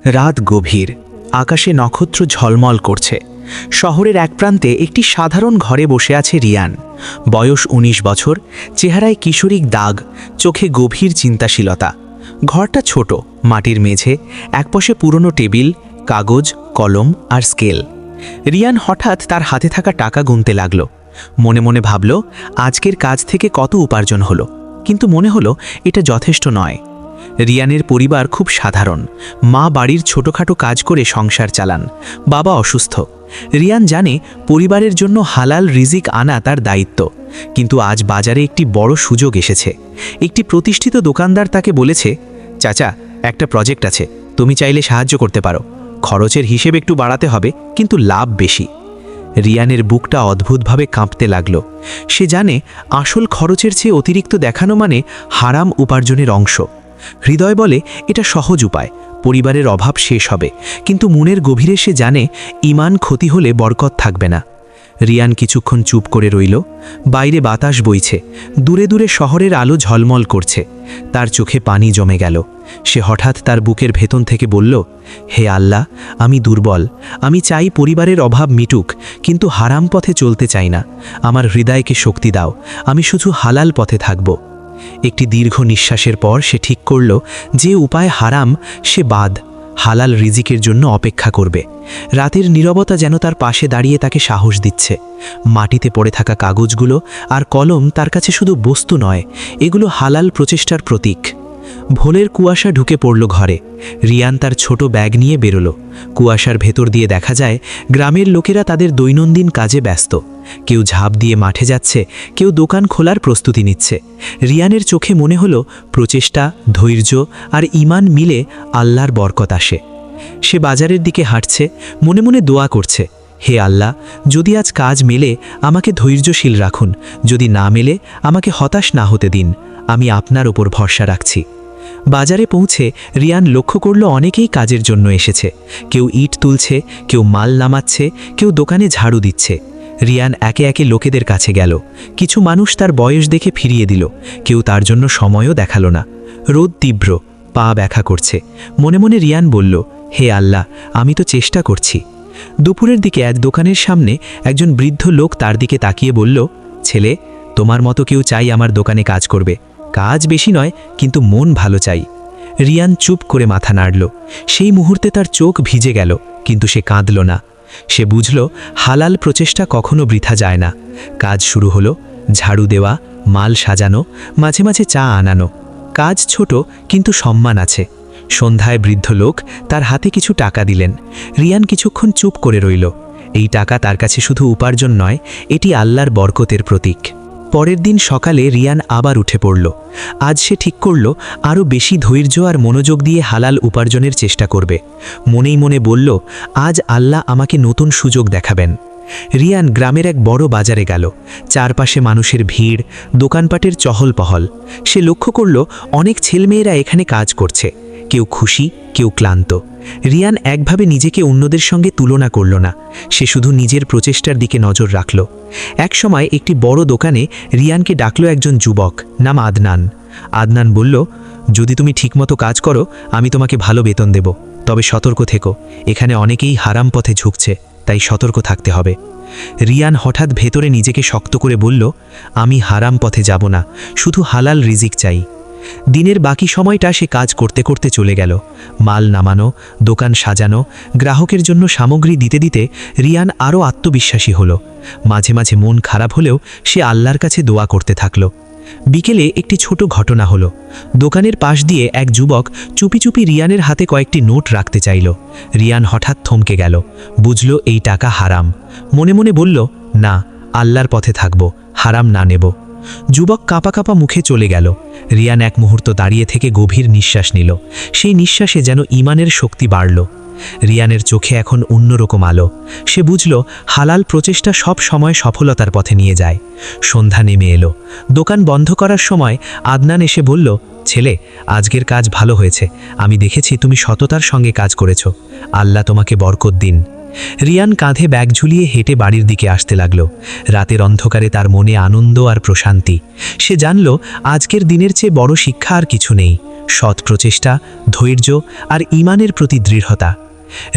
রাত গভীর, আকাশে নক্ষত্র ঝলমল করছে। শহরের এক প্রান্তে একটি সাধারণ ঘরে বসে আছে রিয়ান। বয়স ১৯ বছর, চেহারায় কিশোরিক দাগ, চোখে গভীর চিন্তাশীলতা। ঘরটা ছোট, মাটির মেঝে, একপাশে পুরনো টেবিল, কাগজ, কলম আর স্কেল। রিয়ান হঠাৎ তার হাতে থাকা টাকা গুনতে লাগল। মনে মনে ভাবল, আজকের কাজ থেকে কত উপার্জন হলো, কিন্তু মনে হলো এটা যথেষ্ট নয়। রিয়ানের পরিবার খুব সাধারণ। মা বাড়ির ছোটখাটো কাজ করে সংসার চালান, বাবা অসুস্থ। রিয়ান জানে পরিবারের জন্য হালাল রিজিক আনা তার দায়িত্ব। কিন্তু আজ বাজারে একটি বড় সুযোগ এসেছে। একটি প্রতিষ্ঠিত দোকানদার তাকে বলেছে, চাচা, একটা প্রজেক্ট আছে, তুমি চাইলে সাহায্য করতে পারো। খরচের হিসেব একটু বাড়াতে হবে, কিন্তু লাভ বেশি। রিয়ানের বুকটা অদ্ভুতভাবে কাঁপতে লাগল। সে জানে আসল খরচের চেয়ে অতিরিক্ত দেখানো মানে হারাম উপার্জনের অংশ। হৃদয় বলে এটা সহজ উপায়, পরিবারের অভাব শেষ হবে, কিন্তু মনের গভীরে সে জানে ঈমান ক্ষতি হলে বরকত থাকবে না। রিয়ান কিছুক্ষণ চুপ করে রইল। বাইরে বাতাস বইছে, দূরে দূরে শহরের আলো ঝলমল করছে। তার চোখে পানি জমে গেল। সে হঠাৎ তার বুকের ভেতন থেকে বলল, হে আল্লাহ, আমি দুর্বল, আমি চাই পরিবারের অভাব মিটুক, কিন্তু হারাম পথে চলতে চাই না। আমার হৃদয়কে শক্তি দাও, আমি শুধু হালাল পথে থাকব। একটি দীর্ঘ নিঃশ্বাসের পর সে ঠিক করল, যে উপায় হারাম সে বাদ, হালাল রিজিকের জন্য অপেক্ষা করবে। রাতের নীরবতা যেন তার পাশে দাঁড়িয়ে তাকে সাহস দিচ্ছে। মাটিতে পড়ে থাকা কাগজগুলো আর কলম তার কাছে শুধু বস্তু নয়, এগুলো হালাল প্রচেষ্টার প্রতীক। ভোরের কুয়াশা ঢুকে পড়ল ঘরে। রিয়ান তার ছোট ব্যাগ নিয়ে বেরোলো। কুয়াশার ভেতর দিয়ে দেখা যায় গ্রামের লোকেরা তাদের দৈনন্দিন কাজে ব্যস্ত। কেউ ঝাঁপ দিয়ে মাঠে যাচ্ছে, কেউ দোকান খোলার প্রস্তুতি নিচ্ছে। রিয়ানের চোখে মনে হলো প্রচেষ্টা, ধৈর্য আর ঈমান মিলে আল্লাহর বরকত আসে। সে বাজারের দিকে হাঁটছে, মনে মনে দোয়া করছে, হে আল্লাহ, যদি আজ কাজ মেলে আমাকে ধৈর্যশীল রাখুন, যদি না মেলে আমাকে হতাশ না হতে দিন, আমি আপনার ওপর ভরসা রাখছি। বাজারে পৌঁছে রিয়ান লক্ষ্য করল অনেকেই কাজের জন্য এসেছে। কেউ ইট তুলছে, কেউ মাল নামাচ্ছে, কেউ দোকানে ঝাড়ু দিচ্ছে। রিয়ান একে একে লোকেদের কাছে গেল। কিছু মানুষ তার বয়স দেখে ফিরিয়ে দিল, কেউ তার জন্য সময়ও দেখালো না। রোদ তীব্র, পা ব্যথা করছে। মনে মনে রিয়ান বলল, হে আল্লাহ, আমি তো চেষ্টা করছি। দুপুরের দিকে এক দোকানের সামনে একজন বৃদ্ধ লোক তার দিকে তাকিয়ে বলল, ছেলে, তোমার মতো কেউ চাই আমার দোকানে কাজ করবে। কাজ বেশি নয়, কিন্তু মন ভালো চাই। রিয়ান চুপ করে মাথা নাড়ল। সেই মুহূর্তে তার চোখ ভিজে গেল, কিন্তু সে কাঁদল না। সে বুঝল হালাল প্রচেষ্টা কখনো বৃথা যায় না। কাজ শুরু হলো, ঝাড়ু দেওয়া, মাল সাজানো, মাঝে মাঝে চা আনানো। কাজ ছোট, কিন্তু সম্মান আছে। সন্ধ্যায় বৃদ্ধ লোক তার হাতে কিছু টাকা দিলেন। রিয়ান কিছুক্ষণ চুপ করে রইল। এই টাকা তার কাছে শুধু উপার্জন নয়, এটি আল্লাহর বরকতের প্রতীক। পরের দিন সকালে রিয়ান আবার উঠে পড়ল। আজ সে ঠিক করল আরও বেশি ধৈর্য আর মনোযোগ দিয়ে হালাল উপার্জনের চেষ্টা করবে। মনেই মনে বলল, আজ আল্লাহ আমাকে নতুন সুযোগ দেখাবেন। রিয়ান গ্রামের এক বড় বাজারে গেল। চারপাশে মানুষের ভিড়, দোকানপাটের চহল পহল। সে লক্ষ্য করল অনেক ছেলেমেয়েরা এখানে কাজ করছে, কেউ খুশি, কেউ ক্লান্ত। রিয়ান একভাবে নিজেকে অন্যদের সঙ্গে তুলনা করল না, সে শুধু নিজের প্রচেষ্টার দিকে নজর রাখল। এক সময় একটি বড় দোকানে রিয়ানকে ডাকল একজন যুবক, নাম আদনান। আদনান বলল, যদি তুমি ঠিকমতো কাজ করো আমি তোমাকে ভালো বেতন দেব, তবে সতর্ক থেকো, এখানে অনেকেই হারাম পথে ঝুঁকছে, তাই সতর্ক থাকতে হবে। রিয়ান হঠাৎ ভেতরে নিজেকে শক্ত করে বলল, আমি হারাম পথে যাব না, শুধু হালাল রিজিক চাই। দিনের বাকি সময়টা সে কাজ করতে করতে চলে গেল। মাল নামানো, দোকান সাজানো, গ্রাহকের জন্য সামগ্রী দিতে দিতে রিয়ান আরও আত্মবিশ্বাসী হলো। মাঝে মাঝে মন খারাপ হলেও সে আল্লাহর কাছে দোয়া করতে থাকল। বিকেলে একটি ছোট ঘটনা হলো। দোকানের পাশ দিয়ে এক যুবক চুপি চুপি রিয়ানের হাতে কয়েকটি নোট রাখতে চাইল। রিয়ান হঠাৎ থমকে গেল, বুঝল এই টাকা হারাম। মনে মনে বলল, না, আল্লাহর পথে থাকব, হারাম না নেব। যুবক কাঁপা কাঁপা মুখে চলে গেল। রিয়ান এক মুহূর্ত দাঁড়িয়ে থেকে গভীর নিঃশ্বাস নিল। সেই নিঃশ্বাসে যেন ঈমানের শক্তি বাড়ল। রিয়ানের চোখে এখন অন্যরকম আলো। সে বুঝল হালাল প্রচেষ্টা সব সময় সফলতার পথে নিয়ে যায়। সন্ধ্যা নেমে এলো। দোকান বন্ধ করার সময় আদনান এসে বলল, ছেলে, আজকের কাজ ভালো হয়েছে, আমি দেখেছি তুমি সততার সঙ্গে কাজ করেছ, আল্লাহ তোমাকে বরকত দিন। রিয়ান কাঁধে ব্যাগ ঝুলিয়ে হেঁটে বাড়ির দিকে আসতে লাগল। রাতের অন্ধকারে তার মনে আনন্দ আর প্রশান্তি। সে জানল আজকের দিনের চেয়ে বড় শিক্ষা আর কিছু নেই। সৎ প্রচেষ্টা, ধৈর্য আর ঈমানের প্রতি দৃঢ়তা।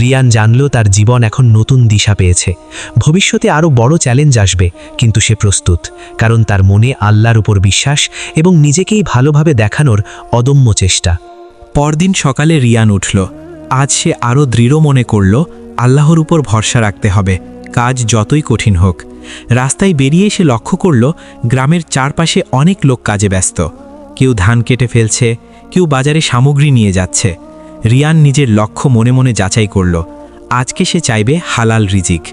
রিয়ান জানল তার জীবন এখন নতুন দিশা পেয়েছে। ভবিষ্যতে আরও বড় চ্যালেঞ্জ আসবে, কিন্তু সে প্রস্তুত, কারণ তার মনে আল্লাহর উপর বিশ্বাস এবং নিজেকেই ভালোভাবে দেখানোর অদম্য চেষ্টা। পরদিন সকালে রিয়ান উঠল। আজ সে আরও দৃঢ় মনে করল আল্লাহর উপর ভরসা রাখতে হবে, কাজ যতই কঠিন হোক। রাস্তায় বেরিয়ে সে লক্ষ্য করল গ্রামের চারপাশে অনেক লোক কাজে ব্যস্ত। কেউ ধান কেটে ফেলছে, কেউ বাজারে সামগ্রী নিয়ে যাচ্ছে। রিয়ান নিজের লক্ষ্য মনে মনে যাচাই করল। আজকে সে চাইবে হালাল রিজিক।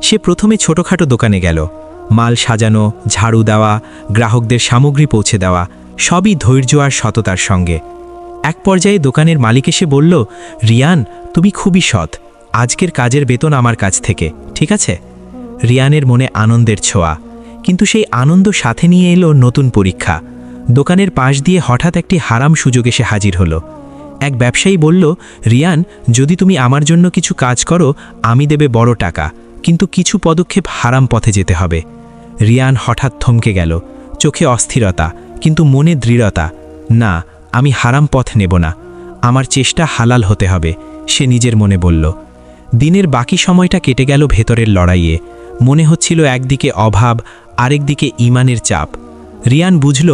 সে প্রথমে ছোটখাটো দোকানে গেল। মাল সাজানো, ঝাড়ু দেওয়া, গ্রাহকদের সামগ্রী পৌঁছে দেওয়া, সবই ধৈর্য আর সততার সঙ্গে। এক পর্যায়ে দোকানের মালিক এসে বলল, রিয়ান, তুমি খুবই সৎ, আজকের কাজের বেতন আমার কাছ থেকে, ঠিক আছে? রিয়ানের মনে আনন্দের ছোঁয়া, কিন্তু সেই আনন্দ সাথে নিয়ে এলো নতুন পরীক্ষা। দোকানের পাশ দিয়ে হঠাৎ একটি হারাম সুযোগ এসে হাজির হলো। এক ব্যবসায়ী বলল, রিয়ান, যদি তুমি আমার জন্য কিছু কাজ করো, আমি দেবে বড় টাকা, কিন্তু কিছু পদক্ষেপ হারাম পথে যেতে হবে। রিয়ান হঠাৎ থমকে গেল, চোখে অস্থিরতা, কিন্তু মনে দৃঢ়তা। না, আমি হারাম পথ নেব না, আমার চেষ্টা হালাল হতে হবে, সে নিজের মনে বলল। দিনের বাকি সময়টা কেটে গেল ভেতরের লড়াইয়ে। মনে হচ্ছিল একদিকে অভাব, আরেকদিকে ঈমানের চাপ। রিয়ান বুঝল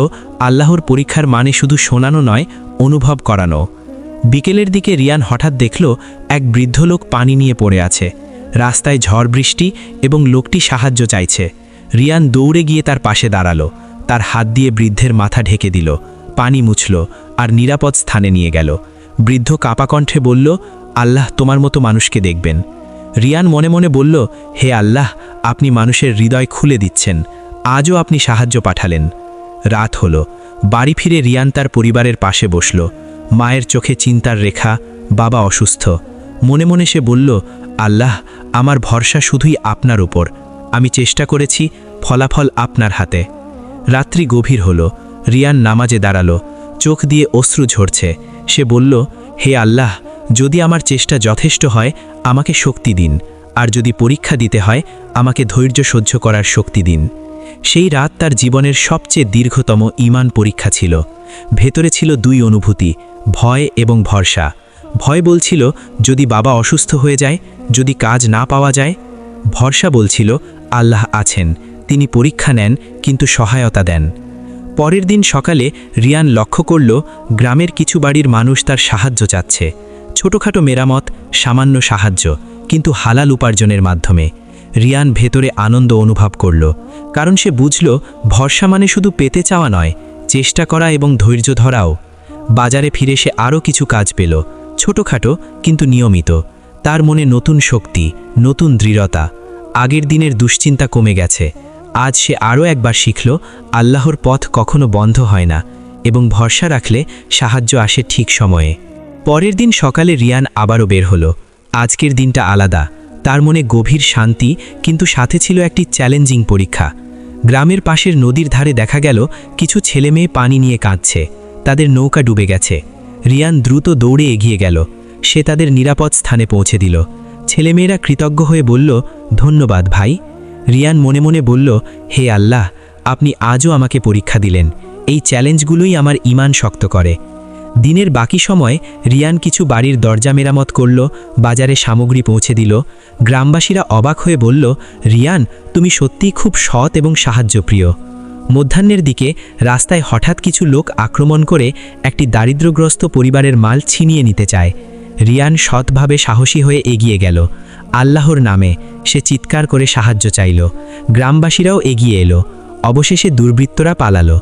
আল্লাহর পরীক্ষার মানে শুধু শোনানো নয়, অনুভব করানো। বিকেলের দিকে রিয়ান হঠাৎ দেখল এক বৃদ্ধ লোক পানি নিয়ে পড়ে আছে। রাস্তায় ঝড় বৃষ্টি এবং লোকটি সাহায্য চাইছে। রিয়ান দৌড়ে গিয়ে তার পাশে দাঁড়ালো, তার হাত দিয়ে বৃদ্ধের মাথা ঢেকে দিল, পানি মুছল আর নিরাপদ স্থানে নিয়ে গেল। বৃদ্ধ কাপা কণ্ঠে বলল, আল্লাহ তোমার মতো মানুষকে দেখবেন। রিয়ান মনে মনে বলল, হে আল্লাহ, আপনি মানুষের হৃদয় খুলে দিচ্ছেন, আজও আপনি সাহায্য পাঠালেন। রাত হলো। বাড়ি ফিরে রিয়ান তার পরিবারের পাশে বসল। মায়ের চোখে চিন্তার রেখা, বাবা অসুস্থ। মনে মনে সে বলল, আল্লাহ, আমার ভরসা শুধুই আপনার উপর, আমি চেষ্টা করেছি, ফলাফল আপনার হাতে। রাত্রি গভীর হলো। রিয়ান নামাজে দাঁড়ালো, চোখ দিয়ে অশ্রু ঝরছে। সে বলল, হে আল্লাহ, যদি আমার চেষ্টা যথেষ্ট হয় আমাকে শক্তি দিন, আর যদি পরীক্ষা দিতে হয় আমাকে ধৈর্য সহ্য করার শক্তি দিন। সেই রাত তার জীবনের সবচেয়ে দীর্ঘতম ঈমান পরীক্ষা ছিল। ভেতরে ছিল দুই অনুভূতি, ভয় এবং ভরসা। ভয় বলছিল, যদি বাবা অসুস্থ হয়ে যায়, যদি কাজ না পাওয়া যায়। ভরসা বলছিল, আল্লাহ আছেন, তিনি পরীক্ষা নেন কিন্তু সহায়তা দেন। পরের দিন সকালে রিয়ান লক্ষ্য করল গ্রামের কিছু বাড়ির মানুষ তার সাহায্য চাচ্ছে। ছোটখাটো মেরামত, সামান্য সাহায্য, কিন্তু হালাল উপার্জনের মাধ্যমে। রিয়ান ভেতরে আনন্দ অনুভব করল, কারণ সে বুঝল ভরসা মানে শুধু পেতে চাওয়া নয়, চেষ্টা করা এবং ধৈর্য ধরাও। বাজারে ফিরে সে আরও কিছু কাজ পেল, ছোটখাটো কিন্তু নিয়মিত। তার মনে নতুন শক্তি, নতুন দৃঢ়তা। আগের দিনের দুশ্চিন্তা কমে গেছে। আজ সে আরও একবার শিখল, আল্লাহর পথ কখনো বন্ধ হয় না, এবং ভরসা রাখলে সাহায্য আসে ঠিক সময়ে। পরের দিন সকালে রিয়ান আবারও বের হলো। আজকের দিনটা আলাদা। তার মনে গভীর শান্তি, কিন্তু সাথে ছিল একটি চ্যালেঞ্জিং পরীক্ষা। গ্রামের পাশের নদীর ধারে দেখা গেল কিছু ছেলেমেয়ে পানি নিয়ে কাঁদছে, তাদের নৌকা ডুবে গেছে। রিয়ান দ্রুত দৌড়ে এগিয়ে গেল। সে তাদের নিরাপদ স্থানে পৌঁছে দিল। ছেলেমেয়েরা কৃতজ্ঞ হয়ে বলল, ধন্যবাদ ভাই। রিয়ান মনে মনে বলল, হে আল্লাহ, আপনি আজও আমাকে পরীক্ষা দিলেন, এই চ্যালেঞ্জগুলোই আমার ঈমান শক্ত করে। দিনের বাকি সময় রিয়ান কিছু বাড়ির দরজা মেরামত করল, বাজারে সামগ্রী পৌঁছে দিল। গ্রামবাসীরা অবাক হয়ে বলল, রিয়ান, তুমি সত্যিই খুব সৎ এবং সাহায্যপ্রিয়। মধ্যাহ্নের দিকে রাস্তায় হঠাৎ কিছু লোক আক্রমণ করে একটি দারিদ্র্যগ্রস্ত পরিবারের মাল ছিনিয়ে নিতে চায়। রিয়ান সৎভাবে সাহসী হয়ে এগিয়ে গেল। আল্লাহর নামে সে চিৎকার করে সাহায্য চাইল। গ্রামবাসীরাও এগিয়ে এলো। অবশেষে দুর্বৃত্তরা পালালো।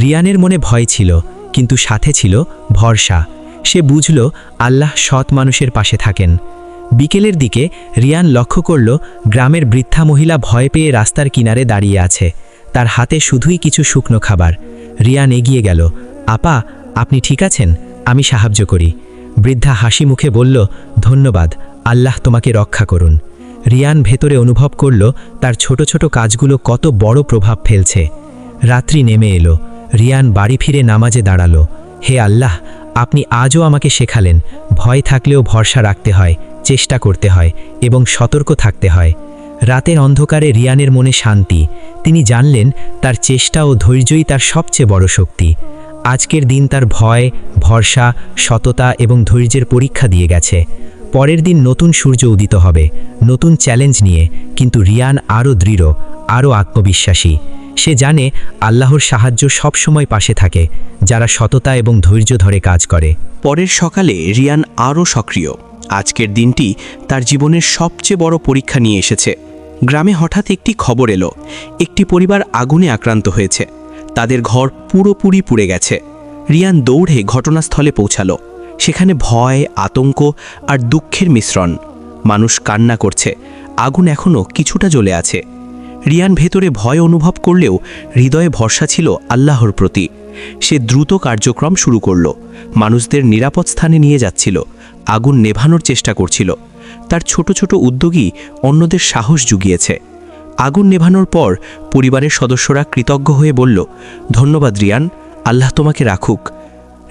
রিয়ানের মনে ভয় ছিল, কিন্তু সাথে ছিল ভরসা। সে বুঝল আল্লাহ সৎ মানুষের পাশে থাকেন। বিকেলের দিকে রিয়ান লক্ষ্য করল গ্রামের বৃদ্ধা মহিলা ভয় পেয়ে রাস্তার কিনারে দাঁড়িয়ে আছে। তার হাতে শুধুই কিছু শুকনো খাবার। রিয়ান এগিয়ে গেল, আপা, আপনি ঠিক আছেন? আমি সাহায্য করি। বৃদ্ধা হাসি মুখে বলল, ধন্যবাদ, আল্লাহ তোমাকে রক্ষা করুন। রিয়ান ভেতরে অনুভব করল তার ছোট ছোট কাজগুলো কত বড় প্রভাব ফেলছে। রাত্রি নেমে এলো। রিয়ান বাড়ি ফিরে নামাজে দাঁড়ালো। হে আল্লাহ, আপনি আজও আমাকে শেখালেন, ভয় থাকলেও ভরসা রাখতে হয়, চেষ্টা করতে হয় এবং সতর্ক থাকতে হয়। রাতের অন্ধকারে রিয়ানের মনে শান্তি। তিনি জানলেন তার চেষ্টা ও ধৈর্যই তার সবচেয়ে বড় শক্তি। আজকের দিন তার ভয়, ভরসা, সততা এবং ধৈর্যের পরীক্ষা দিয়ে গেছে। পরের দিন নতুন সূর্য উদিত হবে, নতুন চ্যালেঞ্জ নিয়ে, কিন্তু রিয়ান আরও দৃঢ়, আরও আত্মবিশ্বাসী। সে জানে আল্লাহর সাহায্য সবসময় পাশে থাকে যারা সততা এবং ধৈর্য ধরে কাজ করে। পরের সকালে রিয়ান আরও সক্রিয়। আজকের দিনটি তার জীবনের সবচেয়ে বড় পরীক্ষা নিয়ে এসেছে। গ্রামে হঠাৎ একটি খবর এলো, একটি পরিবার আগুনে আক্রান্ত হয়েছে। তাদের ঘর পুরোপুরি পুড়ে গেছে। রিয়ান দৌড়ে ঘটনাস্থলে পৌঁছালো। সেখানে ভয়, আতঙ্ক আর দুঃখের মিশ্রণ। মানুষ কান্না করছে, আগুন এখনও কিছুটা জ্বলে আছে। রিয়ান ভেতরে ভয় অনুভব করলেও হৃদয়ে ভরসা ছিল আল্লাহর প্রতি। সে দ্রুত কার্যক্রম শুরু করল। মানুষদের নিরাপদ স্থানে নিয়ে যাচ্ছিল, আগুন নেভানোর চেষ্টা করছিল। তার ছোট ছোট উদ্যোগই অন্যদের সাহস জুগিয়েছে। আগুন নেভানোর পর পরিবারের সদস্যরা কৃতজ্ঞ হয়ে বলল, ধন্যবাদ রিয়ান, আল্লাহ তোমাকে রাখুক।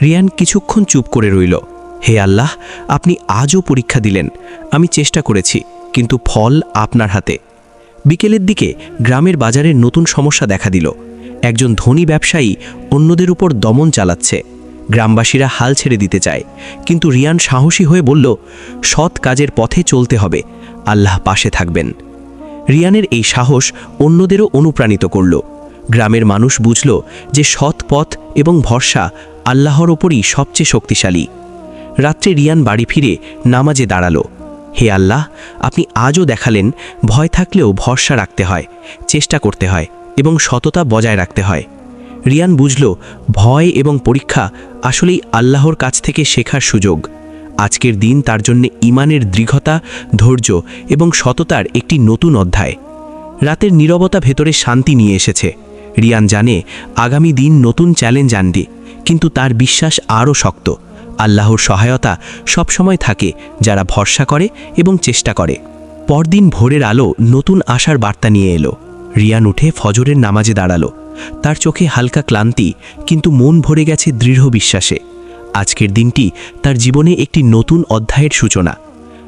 রিয়ান কিছুক্ষণ চুপ করে রইল। হে আল্লাহ, আপনি আজও পরীক্ষা দিলেন। আমি চেষ্টা করেছি, কিন্তু ফল আপনার হাতে। বিকেলের দিকে গ্রামের বাজারে নতুন সমস্যা দেখা দিল। একজন ধনী ব্যবসায়ী অন্যদের উপর দমন চালাচ্ছে। গ্রামবাসীরা হাল ছেড়ে দিতে চায়, কিন্তু রিয়ান সাহসী হয়ে বলল, সৎ কাজের পথে চলতে হবে, আল্লাহ পাশে থাকবেন। রিয়ানের এই সাহস অন্যদেরও অনুপ্রাণিত করল। গ্রামের মানুষ বুঝল যে সৎ পথ এবং ভরসা আল্লাহর ওপরই সবচেয়ে শক্তিশালী। রাত্রে রিয়ান বাড়ি ফিরে নামাজে দাঁড়ালো। হে আল্লাহ, আপনি আজও দেখালেন ভয় থাকলেও ভরসা রাখতে হয়, চেষ্টা করতে হয় এবং সততা বজায় রাখতে হয়। রিয়ান বুঝল ভয় এবং পরীক্ষা আসলেই আল্লাহর কাছ থেকে শেখার সুযোগ। আজকের দিন তার জন্য ঈমানের দৃঢ়তা, ধৈর্য এবং সততার একটি নতুন অধ্যায়। রাতের নীরবতা ভেতরে শান্তি নিয়ে এসেছে। রিয়ান জানে আগামী দিন নতুন চ্যালেঞ্জ আনবে, কিন্তু তার বিশ্বাস আরও শক্ত। আল্লাহর সহায়তা সবসময় থাকে যারা ভরসা করে এবং চেষ্টা করে। পরদিন ভোরের আলো নতুন আশার বার্তা নিয়ে এলো। রিয়ান উঠে ফজরের নামাজে দাঁড়ালো। তার চোখে হালকা ক্লান্তি, কিন্তু মন ভরে গেছে দৃঢ় বিশ্বাসে। আজকের দিনটি তার জীবনে একটি নতুন অধ্যায়ের সূচনা।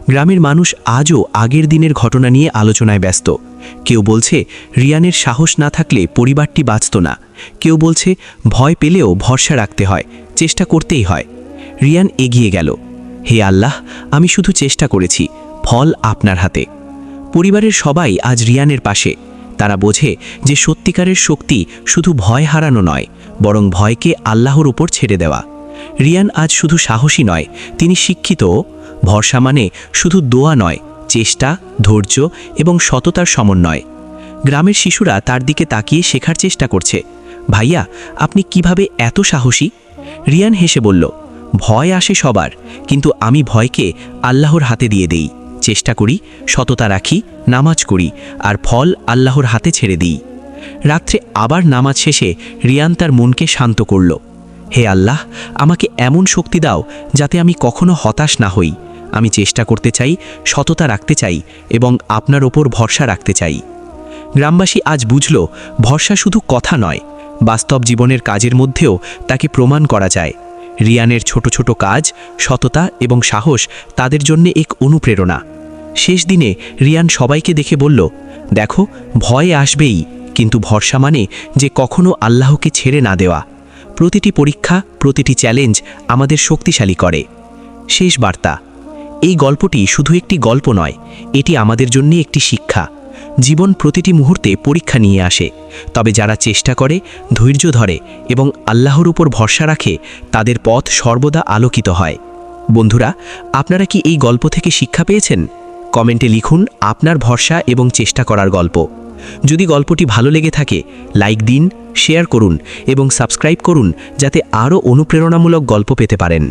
গ্রামের মানুষ আজও আগের দিনের ঘটনা নিয়ে আলোচনায় ব্যস্ত। কেউ বলছে রিয়ানের সাহস না থাকলে পরিবারটি বাঁচত না। কেউ বলছে ভয় পেলেও ভরসা রাখতে হয়, চেষ্টা করতেই হয়। রিয়ান এগিয়ে গেল। হে আল্লাহ, আমি শুধু চেষ্টা করেছি, ফল আপনার হাতে। পরিবারের সবাই আজ রিয়ানের পাশে। তারা বোঝে যে সত্যিকারের শক্তি শুধু ভয় হারানো নয়, বরং ভয়কে আল্লাহর উপর ছেড়ে দেওয়া। রিয়ান আজ শুধু সাহসী নয়, তিনি শিক্ষিত। ভরসা মানে শুধু দোয়া নয়, চেষ্টা, ধৈর্য এবং সততার সমন্বয়। গ্রামের শিশুরা তার দিকে তাকিয়ে শেখার চেষ্টা করছে। ভাইয়া, আপনি কিভাবে এত সাহসী? রিয়ান হেসে বলল, ভয় আসে সবার, কিন্তু আমি ভয়কে আল্লাহর হাতে দিয়ে দেই। চেষ্টা করি, সততা রাখি, নামাজ করি, আর ফল আল্লাহর হাতে ছেড়ে দিই। রাত্রে আবার নামাজ শেষে রিয়ান তার মনকে শান্ত করল। হে আল্লাহ, আমাকে এমন শক্তি দাও যাতে আমি কখনো হতাশ না হই। আমি চেষ্টা করতে চাই, সততা রাখতে চাই এবং আপনার ওপর ভরসা রাখতে চাই। গ্রামবাসী আজ বুঝল ভরসা শুধু কথা নয়, বাস্তব জীবনের কাজের মধ্যেও তাকে প্রমাণ করা যায়। রিয়ানের ছোট ছোট কাজ, সততা এবং সাহস তাদের জন্য এক অনুপ্রেরণা। শেষ দিনে রিয়ান সবাইকে দেখে বলল, দেখো, ভয় আসবেই, কিন্তু ভরসা মানে যে কখনো আল্লাহকে ছেড়ে না দেওয়া। প্রতিটি পরীক্ষা, প্রতিটি চ্যালেঞ্জ আমাদের শক্তিশালী করে। শেষ বার্তা, এই গল্পটি শুধু একটি গল্প নয়, এটি আমাদের জন্য একটি শিক্ষা। জীবন প্রতিটি মুহূর্তে পরীক্ষা নিয়ে আসে, তবে যারা চেষ্টা করে, ধৈর্য ধরে এবং আল্লাহর উপর ভরসা রাখে, তাদের পথ সর্বদা আলোকিত হয়। বন্ধুরা, আপনারা কি এই গল্প থেকে শিক্ষা পেয়েছেন? কমেন্টে লিখুন আপনার ভরসা এবং চেষ্টা করার গল্প। যদি গল্পটি ভালো লেগে থাকে, লাইক দিন, শেয়ার করুন এবং সাবস্ক্রাইব করুন, যাতে আরও অনুপ্রেরণামূলক গল্প পেতে পারেন।